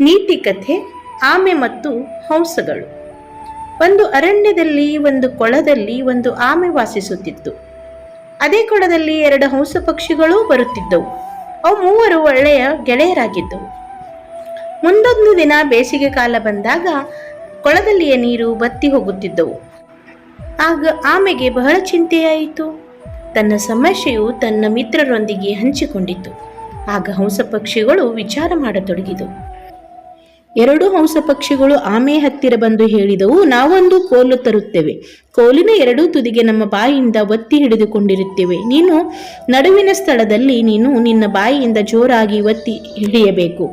ನೀತಿ ಕಥೆ ಆಮೆ ಮತ್ತು ಹಂಸಗಳು. ಒಂದು ಅರಣ್ಯದಲ್ಲಿ ಒಂದು ಕೊಳದಲ್ಲಿ ಒಂದು ಆಮೆ ವಾಸಿಸುತ್ತಿತ್ತು. ಅದೇ ಕೊಳದಲ್ಲಿ ಎರಡು ಹಂಸ ಪಕ್ಷಿಗಳೂ ಬರುತ್ತಿದ್ದವು. ಅವು ಮೂವರು ಒಳ್ಳೆಯ ಗೆಳೆಯರಾಗಿದ್ದವು. ಮುಂದೊಂದು ದಿನ ಬೇಸಿಗೆ ಕಾಲ ಬಂದಾಗ ಕೊಳದಲ್ಲಿಯ ನೀರು ಬತ್ತಿ ಹೋಗುತ್ತಿದ್ದವು. ಆಗ ಆಮೆಗೆ ಬಹಳ ಚಿಂತೆಯಾಯಿತು. ತನ್ನ ಸಮಸ್ಯೆಯು ತನ್ನ ಮಿತ್ರರೊಂದಿಗೆ ಹಂಚಿಕೊಂಡಿತು. ಆಗ ಹಂಸ ಪಕ್ಷಿಗಳು ವಿಚಾರ ಮಾಡತೊಡಗಿದವು. ಎರಡು ಹಂಸ ಪಕ್ಷಿಗಳು ಆಮೆ ಹತ್ತಿರ ಬಂದು ಹೇಳಿದವು, ನಾವೊಂದು ಕೋಲು ತರುತ್ತೇವೆ. ಕೋಲಿನ ಎರಡೂ ತುದಿಗೆ ನಮ್ಮ ಬಾಯಿಯಿಂದ ಒತ್ತಿ ಹಿಡಿದುಕೊಂಡಿರುತ್ತೇವೆ. ನೀನು ನಡುವಿನ ಸ್ಥಳದಲ್ಲಿ ನೀನು ನಿನ್ನ ಬಾಯಿಯಿಂದ ಜೋರಾಗಿ ಒತ್ತಿ ಹಿಡಿಯಬೇಕು,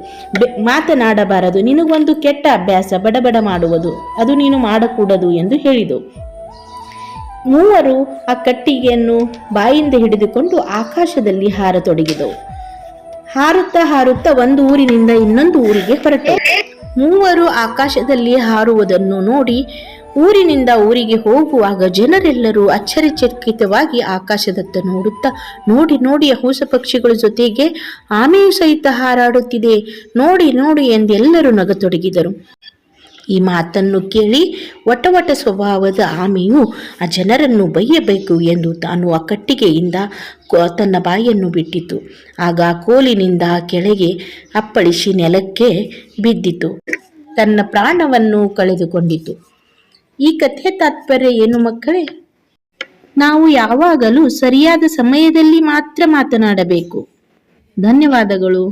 ಮಾತನಾಡಬಾರದು. ನಿನಗೊಂದು ಕೆಟ್ಟ ಅಭ್ಯಾಸ, ಬಡಬಡ ಮಾಡುವುದು, ಅದು ನೀನು ಮಾಡಕೂಡದು ಎಂದು ಹೇಳಿದವು. ಮೂವರು ಆ ಕಟ್ಟಿಗೆಯನ್ನು ಬಾಯಿಂದ ಹಿಡಿದುಕೊಂಡು ಆಕಾಶದಲ್ಲಿ ಹಾರತೊಡಗಿದವು. ಹಾರುತ್ತಾ ಹಾರುತ್ತಾ ಒಂದು ಊರಿನಿಂದ ಇನ್ನೊಂದು ಊರಿಗೆ ಹೊರಟವು. ಮೂವರು ಆಕಾಶದಲ್ಲಿ ಹಾರುವುದನ್ನು ನೋಡಿ ಊರಿನಿಂದ ಊರಿಗೆ ಹೋಗುವಾಗ ಜನರೆಲ್ಲರೂ ಅಚ್ಚರಿಚಕಿತವಾಗಿ ಆಕಾಶದತ್ತ ನೋಡುತ್ತಾ, ನೋಡಿ ನೋಡಿ ಹಂಸ ಪಕ್ಷಿಗಳ ಜೊತೆಗೆ ಆಮೆಯು ಸಹಿತ ಹಾರಾಡುತ್ತಿದೆ, ನೋಡಿ ನೋಡಿ ಎಂದೆಲ್ಲರೂ ನಗತೊಡಗಿದರು. ಈ ಮಾತನ್ನು ಕೇಳಿ ವಟವಟ ಸ್ವಭಾವದ ಆಮೆಯು ಆ ಜನರನ್ನು ಬೈಯಬೇಕು ಎಂದು ತಾನು ಆ ಕಟ್ಟಿಗೆಯಿಂದ ತನ್ನ ಬಾಯನ್ನು ಬಿಟ್ಟಿತು. ಆಗ ಆ ಕೋಲಿನಿಂದ ಕೆಳಗೆ ಅಪ್ಪಳಿಸಿ ನೆಲಕ್ಕೆ ಬಿದ್ದಿತು. ತನ್ನ ಪ್ರಾಣವನ್ನು ಕಳೆದುಕೊಂಡಿತು. ಈ ಕಥೆಯ ತಾತ್ಪರ್ಯ ಏನು ಮಕ್ಕಳೇ? ನಾವು ಯಾವಾಗಲೂ ಸರಿಯಾದ ಸಮಯದಲ್ಲಿ ಮಾತ್ರ ಮಾತನಾಡಬೇಕು. ಧನ್ಯವಾದಗಳು.